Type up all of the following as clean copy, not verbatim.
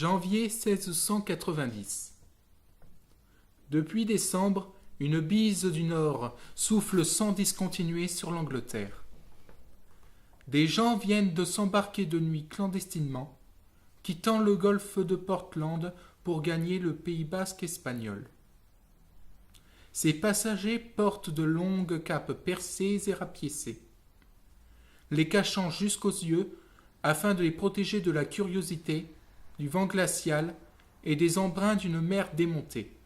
Janvier 1690. Depuis décembre, une bise du nord souffle sans discontinuer sur l'Angleterre. Des gens viennent de s'embarquer de nuit clandestinement, quittant le golfe de Portland pour gagner le Pays basque espagnol. Ces passagers portent de longues capes percées et rapiécées, les cachant jusqu'aux yeux afin de les protéger de la curiosité, du vent glacial et des embruns d'une mer démontée.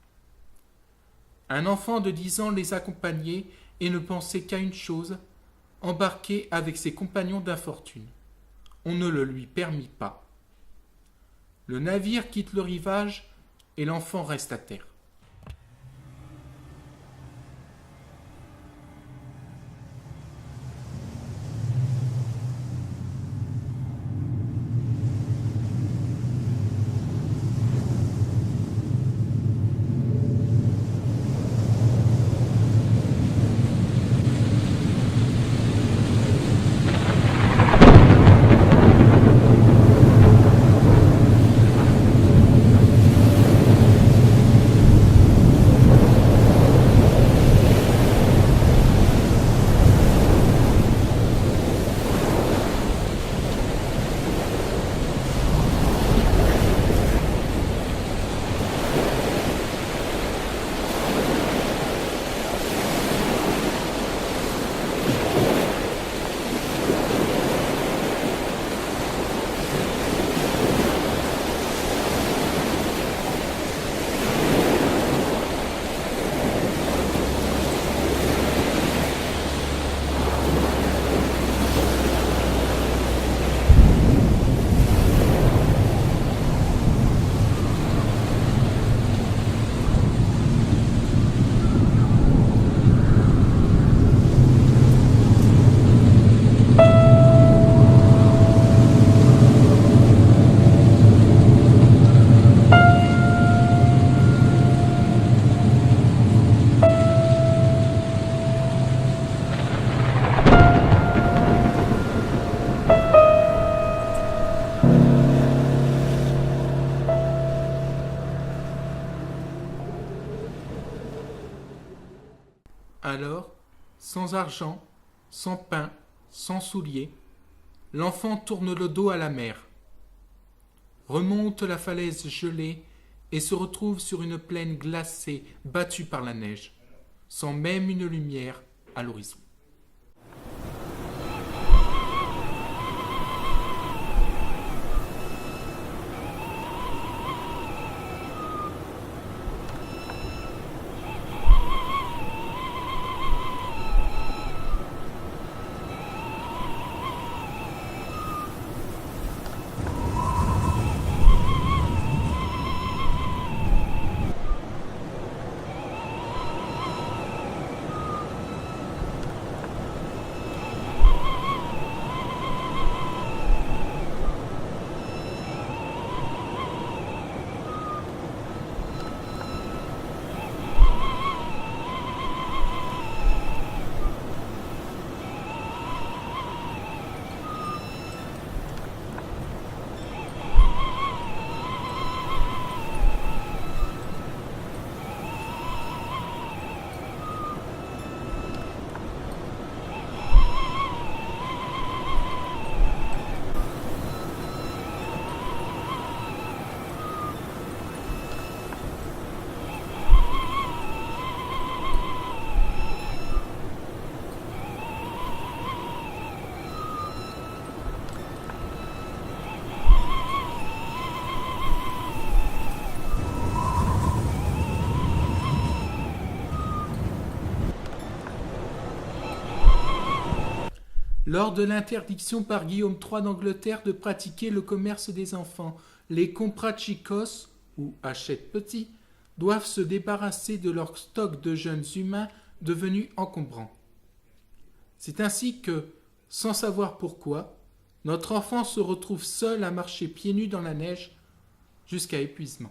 Un enfant de 10 ans les accompagnait et ne pensait qu'à une chose, embarquer avec ses compagnons d'infortune. On ne le lui permit pas. Le navire quitte le rivage et l'enfant reste à terre. Alors, sans argent, sans pain, sans souliers, l'enfant tourne le dos à la mer, remonte la falaise gelée et se retrouve sur une plaine glacée battue par la neige, sans même une lumière à l'horizon. Lors de l'interdiction par Guillaume III d'Angleterre de pratiquer le commerce des enfants, les comprachicos, ou achètes petits, doivent se débarrasser de leur stock de jeunes humains devenus encombrants. C'est ainsi que, sans savoir pourquoi, notre enfant se retrouve seul à marcher pieds nus dans la neige jusqu'à épuisement.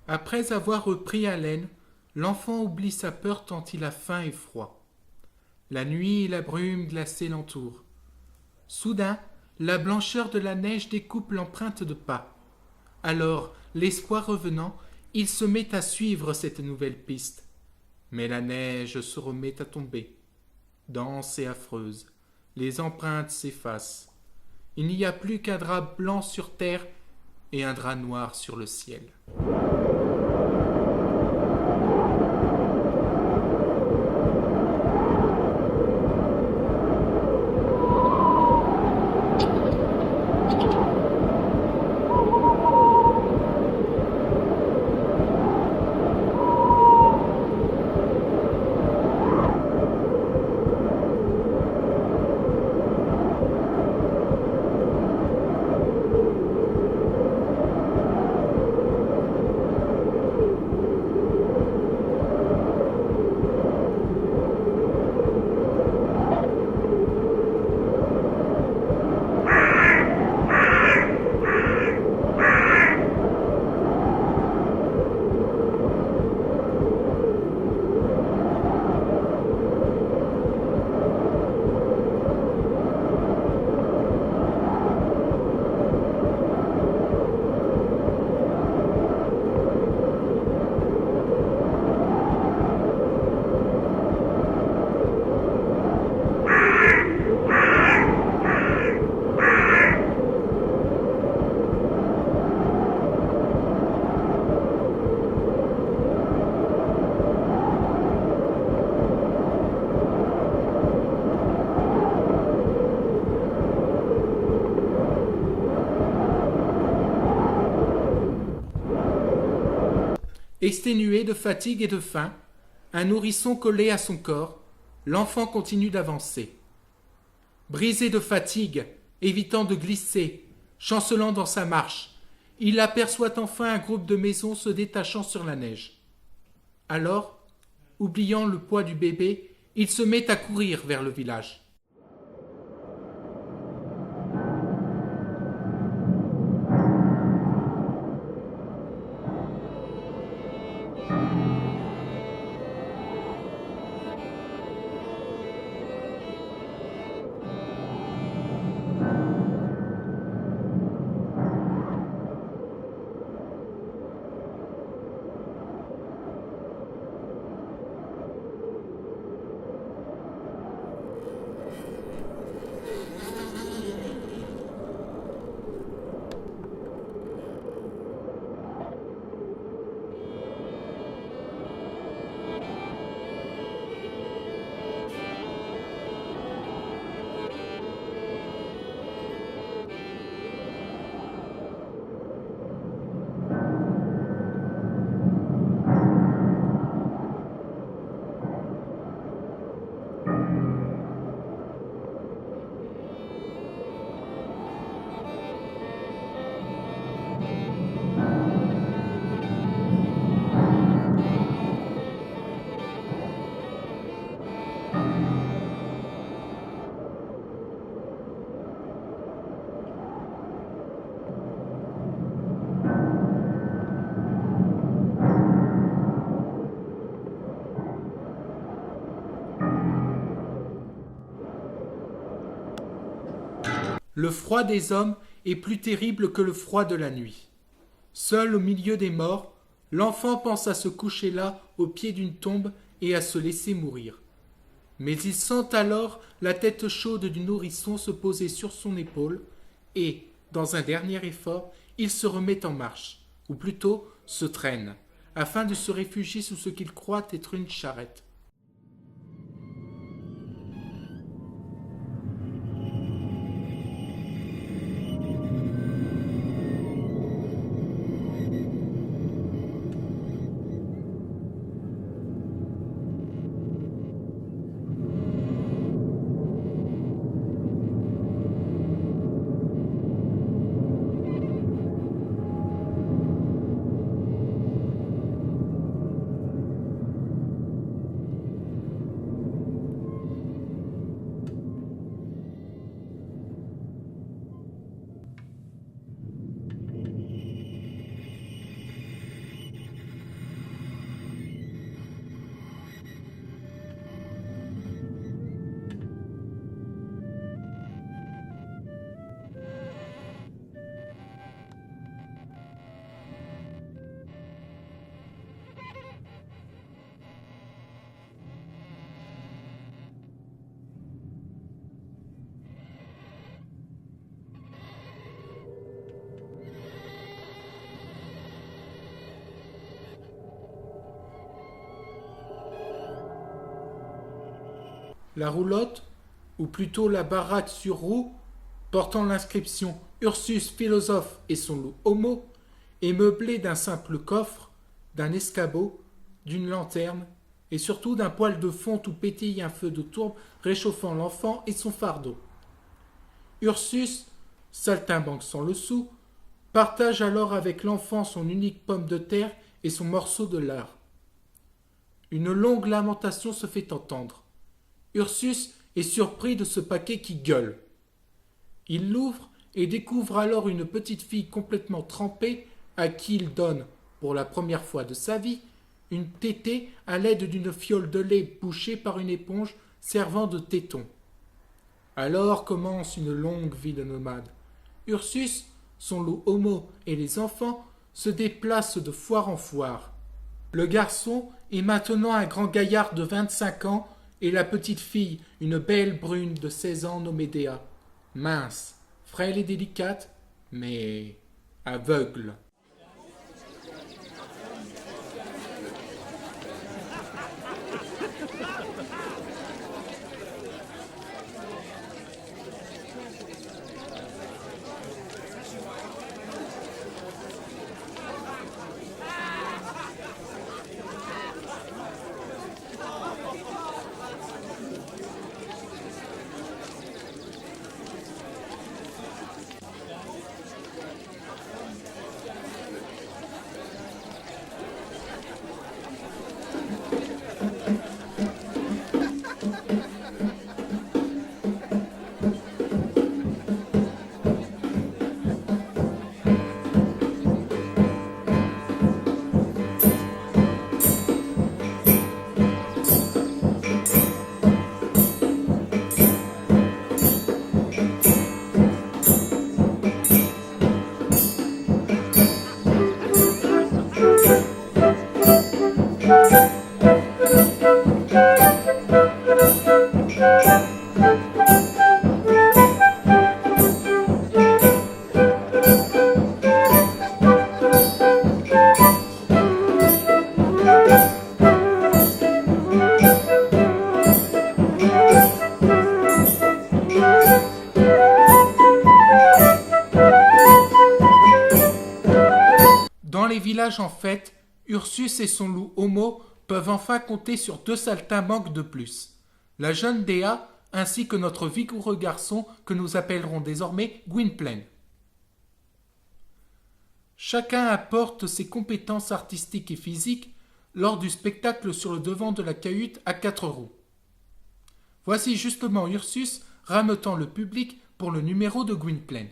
Après avoir repris haleine, l'enfant oublie sa peur tant il a faim et froid. La nuit et la brume glacée l'entourent. Soudain, la blancheur de la neige découpe l'empreinte de pas. Alors, l'espoir revenant, il se met à suivre cette nouvelle piste. Mais la neige se remet à tomber. Dense et affreuse, les empreintes s'effacent. Il n'y a plus qu'un drap blanc sur terre et un drap noir sur le ciel. Exténué de fatigue et de faim, un nourrisson collé à son corps, l'enfant continue d'avancer. Brisé de fatigue, évitant de glisser, chancelant dans sa marche, il aperçoit enfin un groupe de maisons se détachant sur la neige. Alors, oubliant le poids du bébé, il se met à courir vers le village. Le froid des hommes est plus terrible que le froid de la nuit. Seul au milieu des morts, l'enfant pense à se coucher là, au pied d'une tombe, et à se laisser mourir. Mais il sent alors la tête chaude du nourrisson se poser sur son épaule, et, dans un dernier effort, il se remet en marche, ou plutôt se traîne, afin de se réfugier sous ce qu'il croit être une charrette. La roulotte, ou plutôt la baraque sur roue, portant l'inscription Ursus philosophe et son loup homo, est meublée d'un simple coffre, d'un escabeau, d'une lanterne, et surtout d'un poêle de fonte où pétille un feu de tourbe réchauffant l'enfant et son fardeau. Ursus, saltimbanque sans le sou, partage alors avec l'enfant son unique pomme de terre et son morceau de lard. Une longue lamentation se fait entendre. Ursus est surpris de ce paquet qui gueule. Il l'ouvre et découvre alors une petite fille complètement trempée à qui il donne, pour la première fois de sa vie, une tétée à l'aide d'une fiole de lait bouchée par une éponge servant de téton. Alors commence une longue vie de nomade. Ursus, son loup homo et les enfants se déplacent de foire en foire. Le garçon est maintenant un grand gaillard de 25 ans et la petite fille, une belle brune de 16 ans nommée Déa, mince, frêle et délicate, mais aveugle. Dans les villages en fête, Ursus et son loup Homo peuvent enfin compter sur 2 saltimbanques de plus. La jeune Dea ainsi que notre vigoureux garçon que nous appellerons désormais Gwynplaine. Chacun apporte ses compétences artistiques et physiques lors du spectacle sur le devant de la cahute à 4 roues. Voici justement Ursus rameutant le public pour le numéro de Gwynplaine.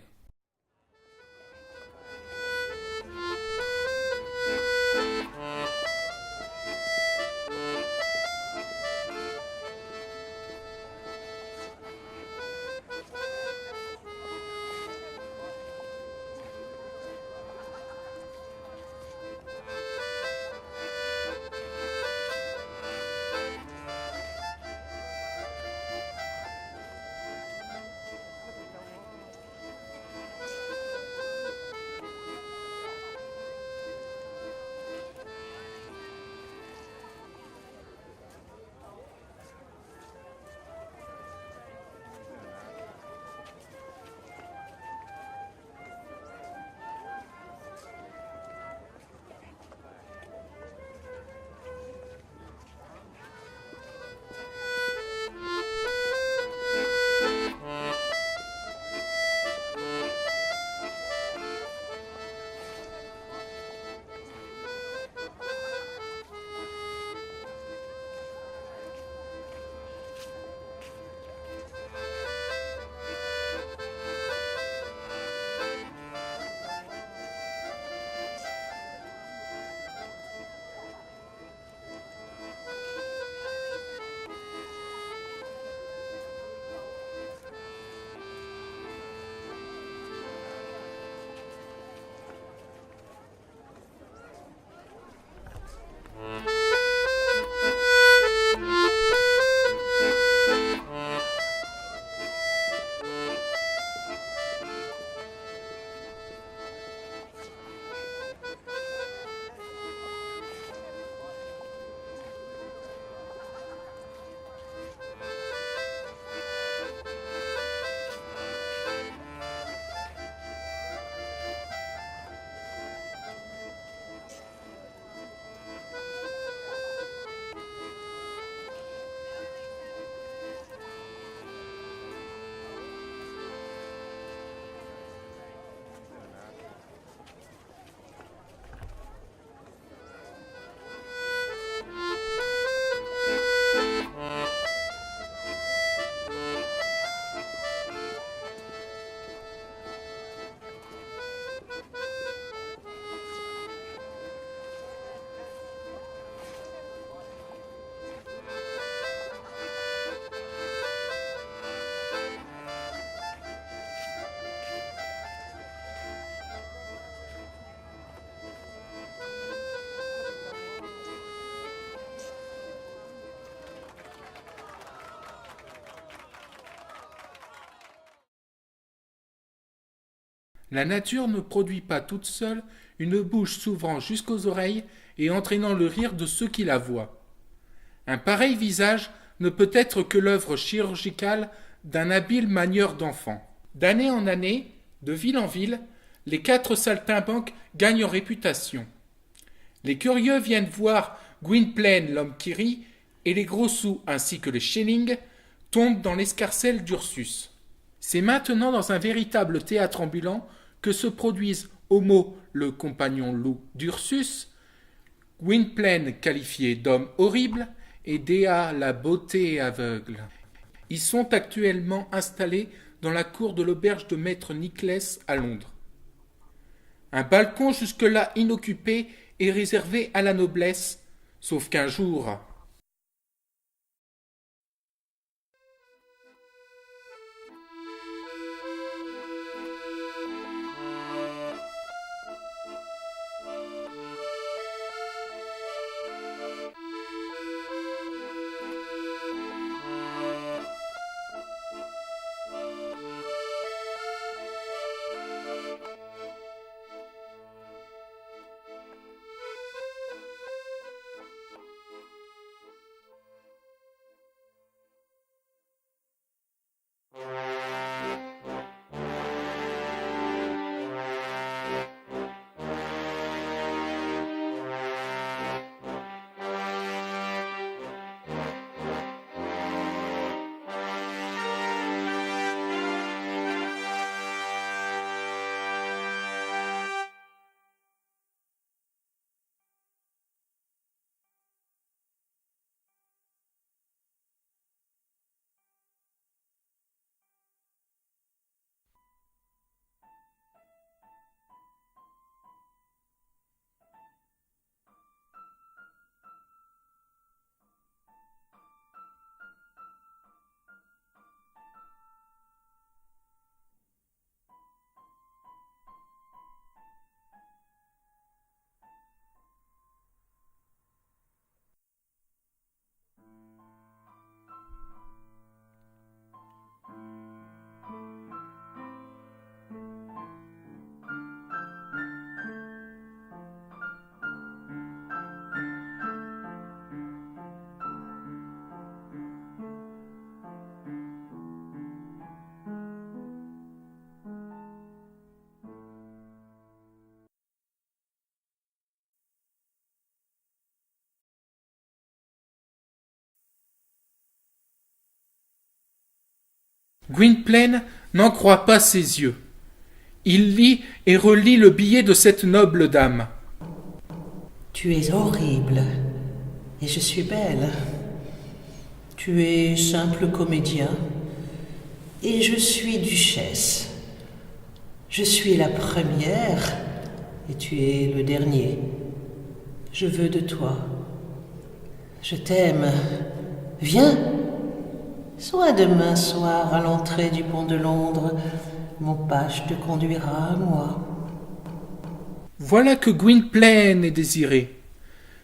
La nature ne produit pas toute seule une bouche s'ouvrant jusqu'aux oreilles et entraînant le rire de ceux qui la voient. Un pareil visage ne peut être que l'œuvre chirurgicale d'un habile manieur d'enfant. D'année en année, de ville en ville, les 4 saltimbanques gagnent en réputation. Les curieux viennent voir Gwynplaine l'homme qui rit, et les gros sous ainsi que les shillings tombent dans l'escarcelle d'Ursus. C'est maintenant dans un véritable théâtre ambulant que se produisent Homo, le compagnon loup d'Ursus, Gwynplaine qualifié d'homme horrible et Dea la beauté aveugle. Ils sont actuellement installés dans la cour de l'auberge de maître Nicless à Londres. Un balcon jusque-là inoccupé est réservé à la noblesse, sauf qu'un jour... Gwynplaine n'en croit pas ses yeux. Il lit et relit le billet de cette noble dame. Tu es horrible, et je suis belle. Tu es simple comédien, et je suis duchesse. Je suis la première, et tu es le dernier. Je veux de toi. Je t'aime. Viens. Sois demain soir à l'entrée du pont de Londres. Mon page te conduira à moi. Voilà que Gwynplaine est désiré,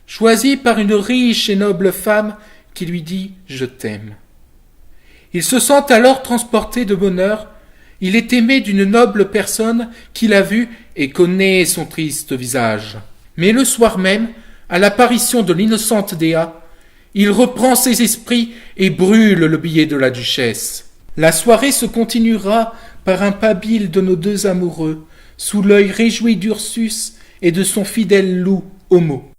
choisi par une riche et noble femme qui lui dit « Je t'aime ». Il se sent alors transporté de bonheur. Il est aimé d'une noble personne qui l'a vu et connaît son triste visage. Mais le soir même, à l'apparition de l'innocente Dea, il reprend ses esprits et brûle le billet de la duchesse. La soirée se continuera par un babil de nos deux amoureux, sous l'œil réjoui d'Ursus et de son fidèle loup Homo.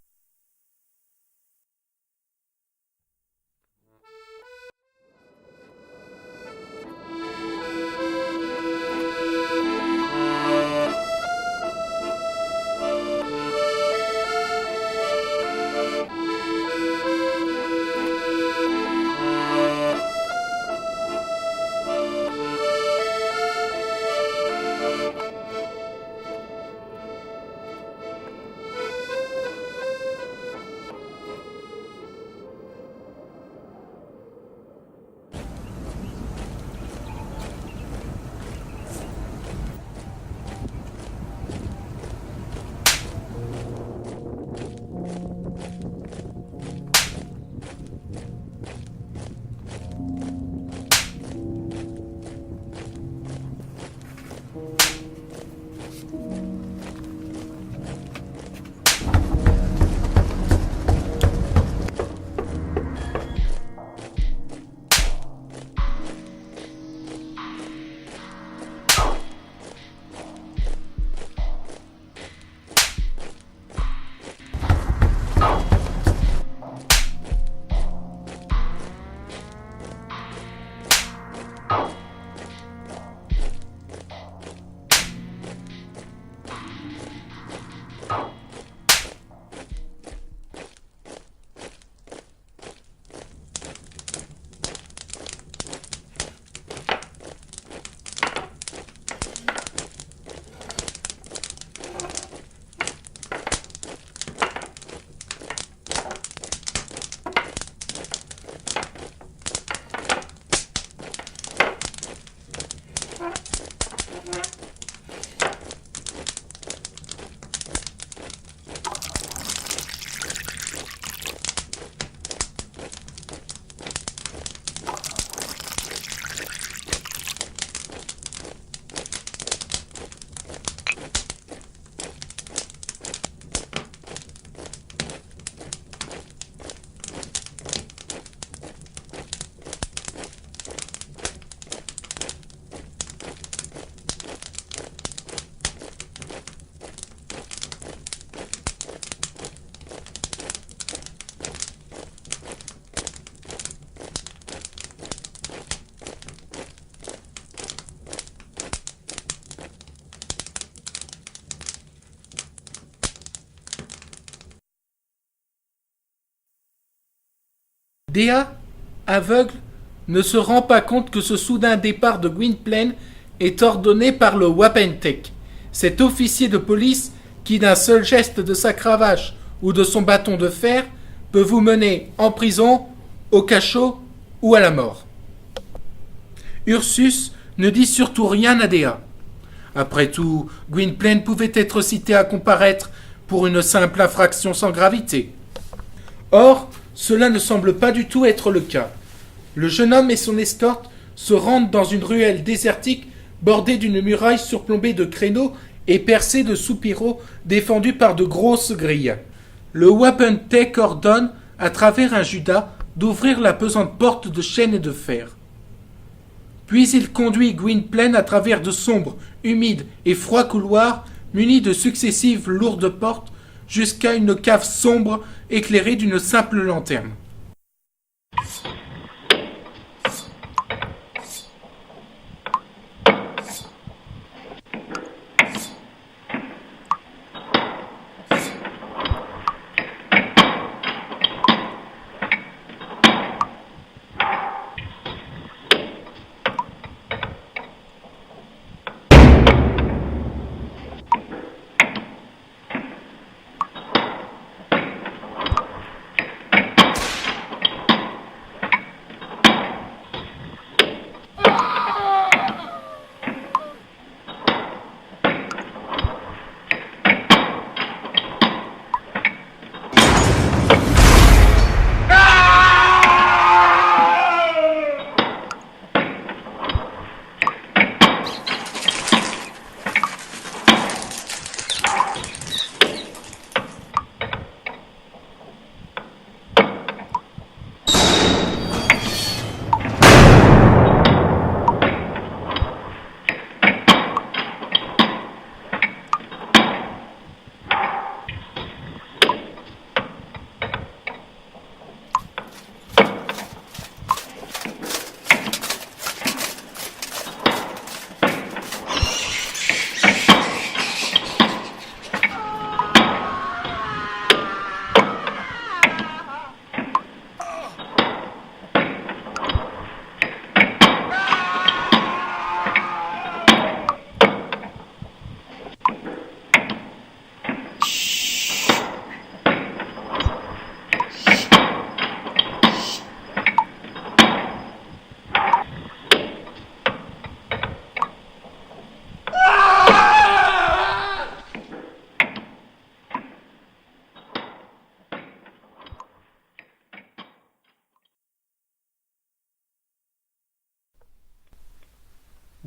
Dea, aveugle, ne se rend pas compte que ce soudain départ de Gwynplaine est ordonné par le Wapentake, cet officier de police qui, d'un seul geste de sa cravache ou de son bâton de fer, peut vous mener en prison, au cachot ou à la mort. Ursus ne dit surtout rien à Dea. Après tout, Gwynplaine pouvait être cité à comparaître pour une simple infraction sans gravité. Or, cela ne semble pas du tout être le cas. Le jeune homme et son escorte se rendent dans une ruelle désertique bordée d'une muraille surplombée de créneaux et percée de soupiraux défendus par de grosses grilles. Le Wapentake ordonne, à travers un judas, d'ouvrir la pesante porte de chêne et de fer. Puis il conduit Gwynplaine à travers de sombres, humides et froids couloirs munis de successives lourdes portes jusqu'à une cave sombre éclairée d'une simple lanterne.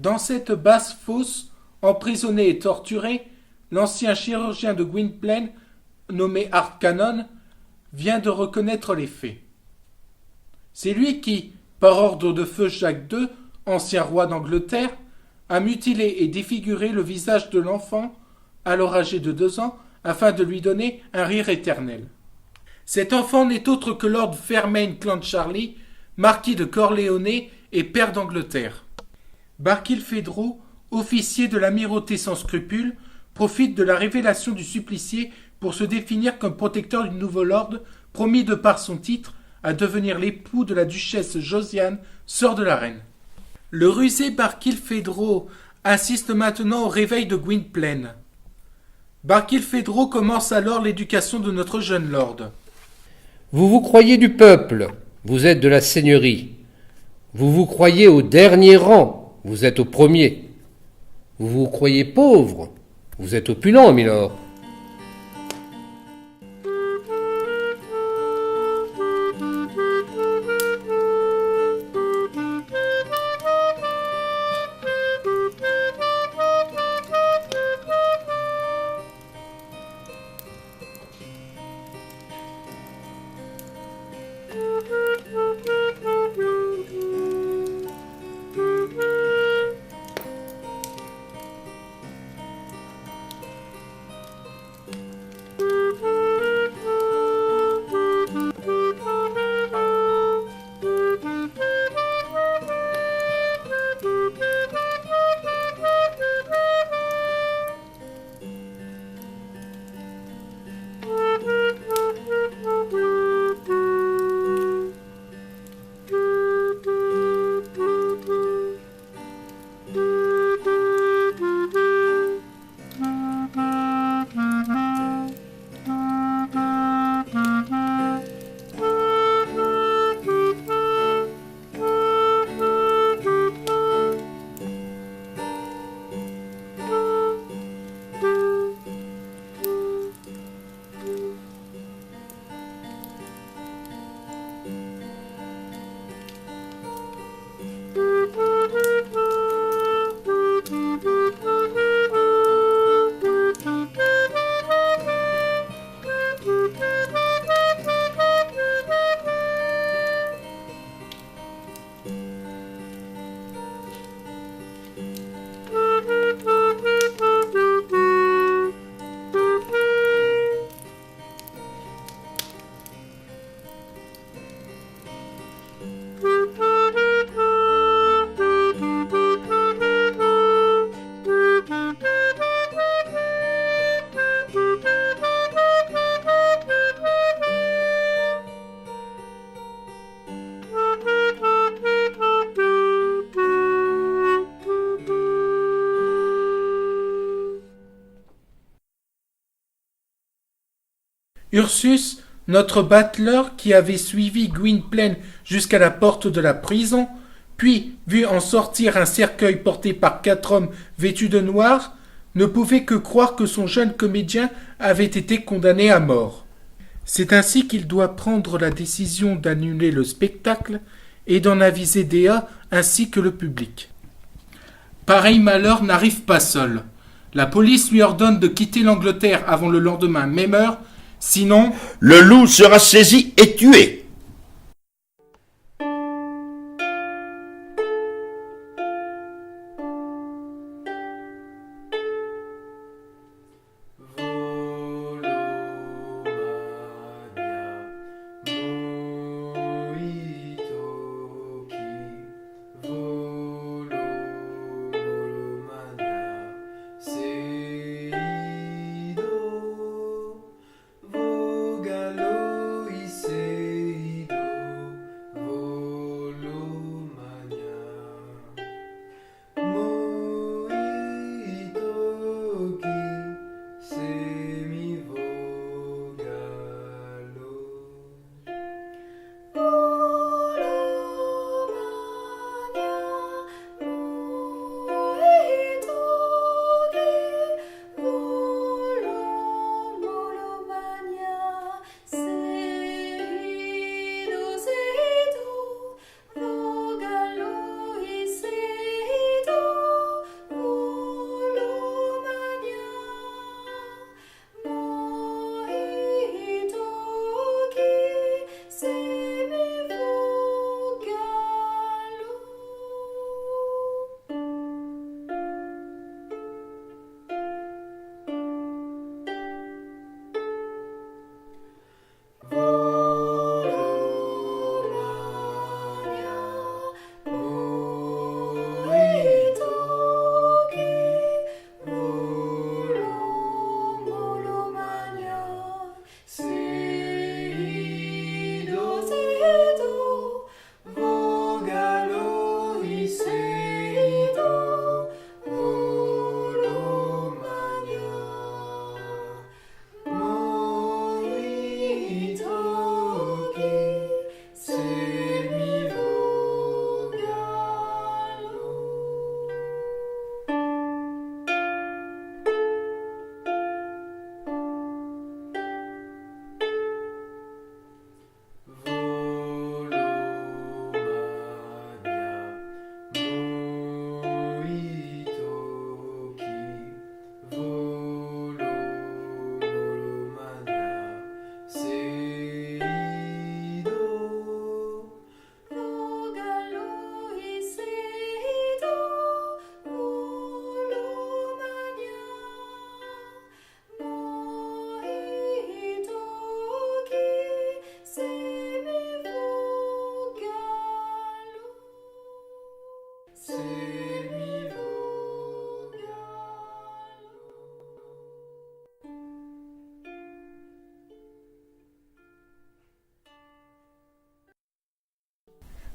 Dans cette basse fosse, emprisonné et torturé, l'ancien chirurgien de Gwynplaine, nommé Hardquanonne, vient de reconnaître les faits. C'est lui qui, par ordre de feu Jacques II, ancien roi d'Angleterre, a mutilé et défiguré le visage de l'enfant, alors âgé de 2 ans, afin de lui donner un rire éternel. Cet enfant n'est autre que Lord Fermain Clancharlie, marquis de Corleone et père d'Angleterre. Barkilphedro, officier de l'amirauté sans scrupules, profite de la révélation du supplicié pour se définir comme protecteur du nouveau lord, promis de par son titre à devenir l'époux de la duchesse Josiane, sœur de la reine. Le rusé Barkilphedro assiste maintenant au réveil de Gwynplaine. Barkilphedro commence alors l'éducation de notre jeune lord. Vous vous croyez du peuple, vous êtes de la seigneurie. Vous vous croyez au dernier rang, vous êtes au premier. Vous vous croyez pauvre, vous êtes opulent, milord. Ursus, notre battleur qui avait suivi Gwynplaine jusqu'à la porte de la prison, puis vu en sortir un cercueil porté par 4 hommes vêtus de noir, ne pouvait que croire que son jeune comédien avait été condamné à mort. C'est ainsi qu'il doit prendre la décision d'annuler le spectacle et d'en aviser Dea ainsi que le public. Pareil malheur n'arrive pas seul. La police lui ordonne de quitter l'Angleterre avant le lendemain même heure, sinon... Le loup sera saisi et tué.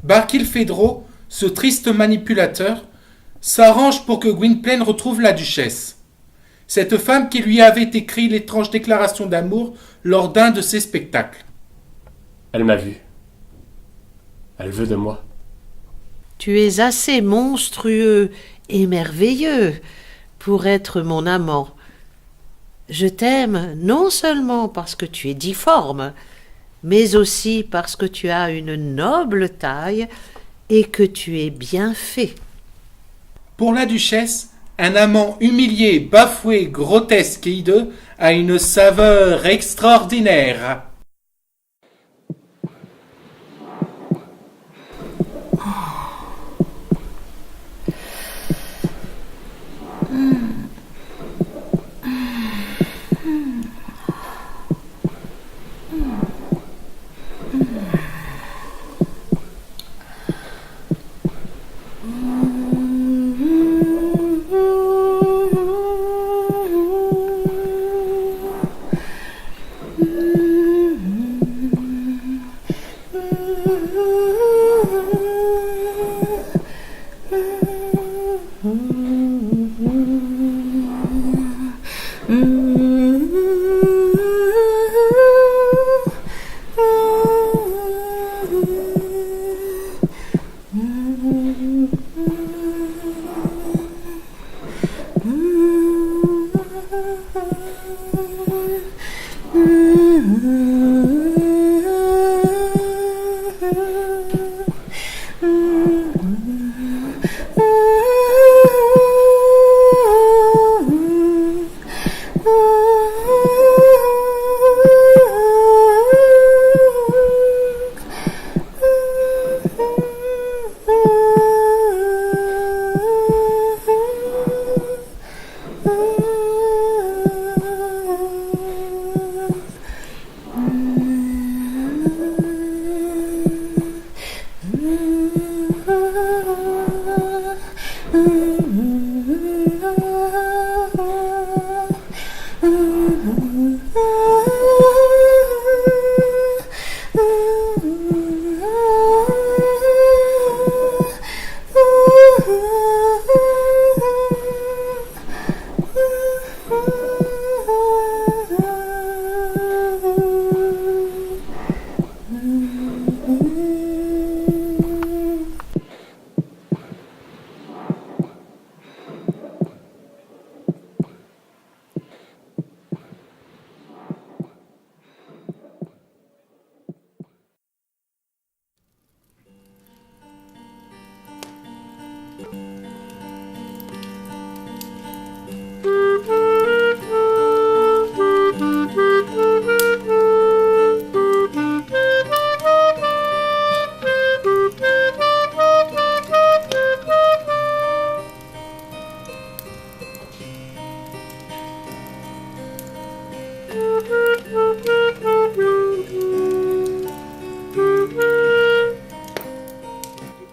Barkilphedro, ce triste manipulateur, s'arrange pour que Gwynplaine retrouve la duchesse, cette femme qui lui avait écrit l'étrange déclaration d'amour lors d'un de ses spectacles. Elle m'a vu. Elle veut de moi. Tu es assez monstrueux et merveilleux pour être mon amant. Je t'aime non seulement parce que tu es difforme, mais aussi parce que tu as une noble taille et que tu es bien fait. Pour la duchesse, un amant humilié, bafoué, grotesque et hideux a une saveur extraordinaire.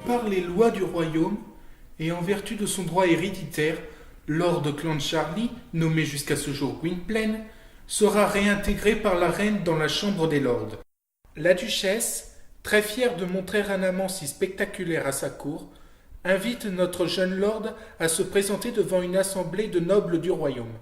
Par les lois du royaume, et en vertu de son droit héréditaire, Lord Clancharlie, nommé jusqu'à ce jour Gwynplaine, sera réintégré par la reine dans la chambre des lords. La duchesse, très fière de montrer un amant si spectaculaire à sa cour, invite notre jeune lord à se présenter devant une assemblée de nobles du royaume.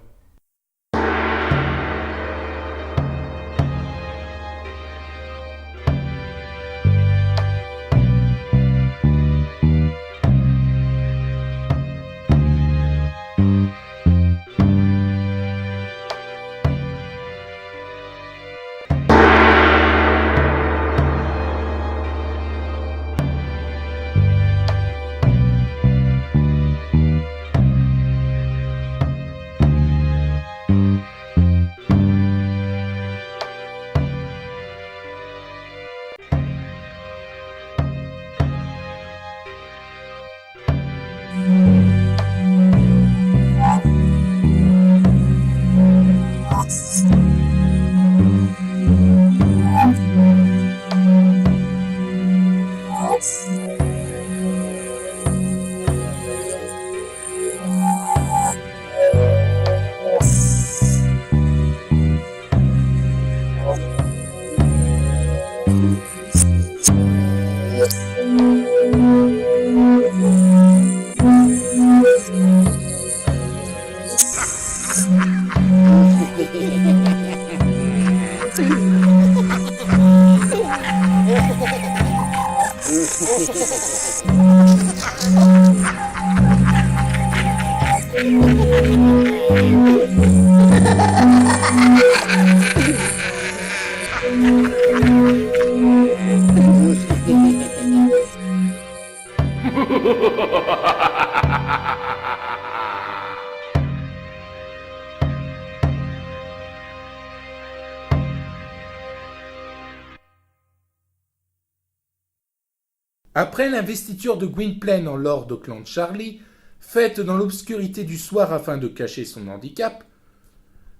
Après l'investiture de Gwynplaine en Lord Auckland Charlie, faite dans l'obscurité du soir afin de cacher son handicap,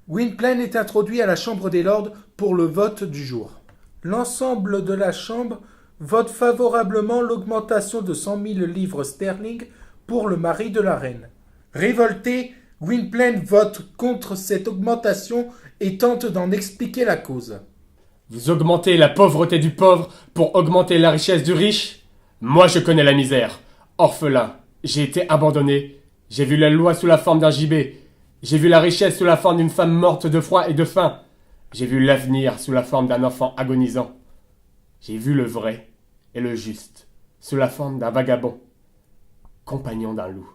Gwynplaine est introduit à la Chambre des Lords pour le vote du jour. L'ensemble de la Chambre vote favorablement l'augmentation de 100 000 livres sterling pour le mari de la reine. Révolté, Gwynplaine vote contre cette augmentation et tente d'en expliquer la cause. Vous augmentez la pauvreté du pauvre pour augmenter la richesse du riche? Moi je connais la misère. Orphelin, j'ai été abandonné. J'ai vu la loi sous la forme d'un gibet. J'ai vu la richesse sous la forme d'une femme morte de froid et de faim. J'ai vu l'avenir sous la forme d'un enfant agonisant. J'ai vu le vrai et le juste sous la forme d'un vagabond, compagnon d'un loup.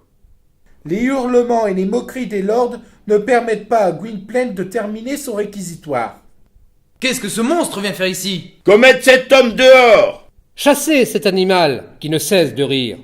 Les hurlements et les moqueries des lords ne permettent pas à Gwynplaine de terminer son réquisitoire. Qu'est-ce que ce monstre vient faire ici? Commettre cet homme dehors! Chassez cet animal qui ne cesse de rire.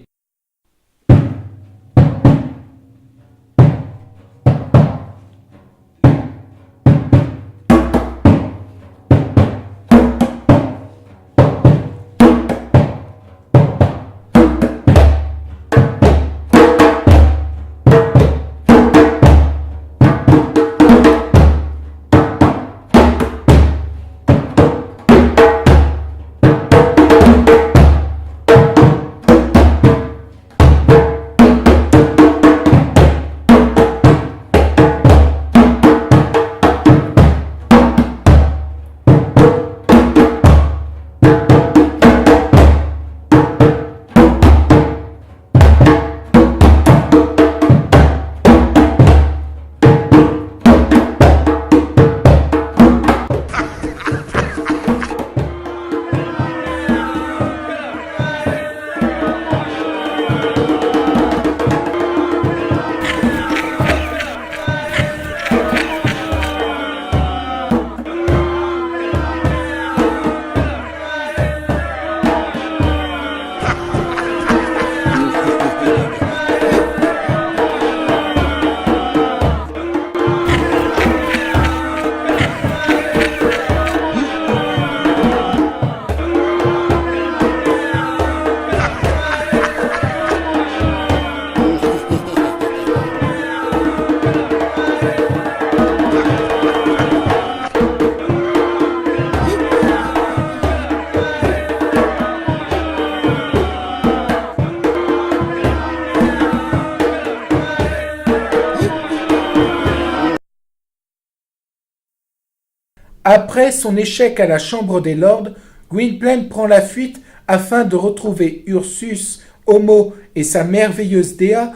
Après son échec à la Chambre des Lords, Gwynplaine prend la fuite afin de retrouver Ursus, Homo et sa merveilleuse Dea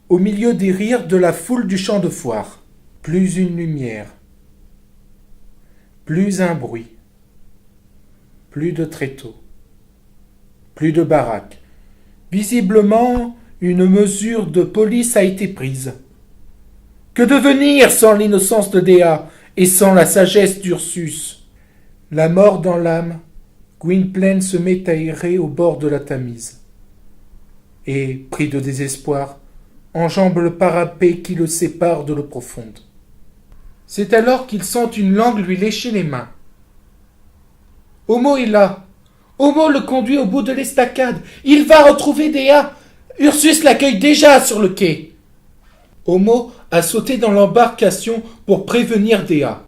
au milieu des rires de la foule du champ de foire. Plus une lumière, plus un bruit, plus de tréteaux, plus de baraques. Visiblement, une mesure de police a été prise. Que devenir sans l'innocence de Dea et sans la sagesse d'Ursus? La mort dans l'âme, Gwynplaine se met à errer au bord de la Tamise. Et, pris de désespoir, enjambe le parapet qui le sépare de l'eau profonde. C'est alors qu'il sent une langue lui lécher les mains. Homo est là. Homo le conduit au bout de l'estacade. Il va retrouver Dea. Ursus l'accueille déjà sur le quai. Homo a sauté dans l'embarcation pour prévenir Dea.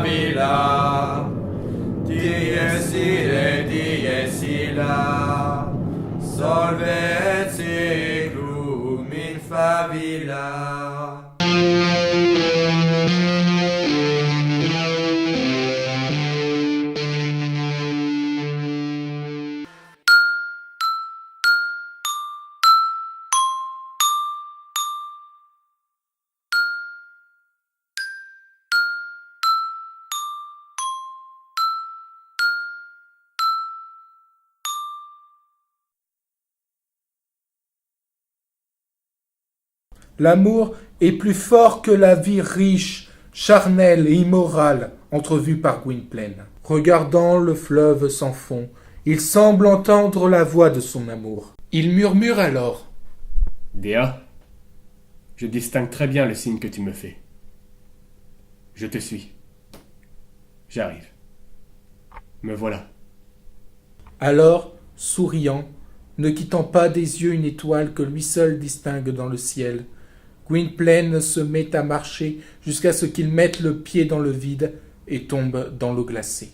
favilla. Dies ire, dies illa. Solvet seclum in favilla. L'amour est plus fort que la vie riche, charnelle et immorale entrevue par Gwynplaine. Regardant le fleuve sans fond, il semble entendre la voix de son amour. Il murmure alors. Dea, je distingue très bien le signe que tu me fais. Je te suis. J'arrive. Me voilà. Alors, souriant, ne quittant pas des yeux une étoile que lui seul distingue dans le ciel, Gwynplaine se met à marcher jusqu'à ce qu'il mette le pied dans le vide et tombe dans l'eau glacée.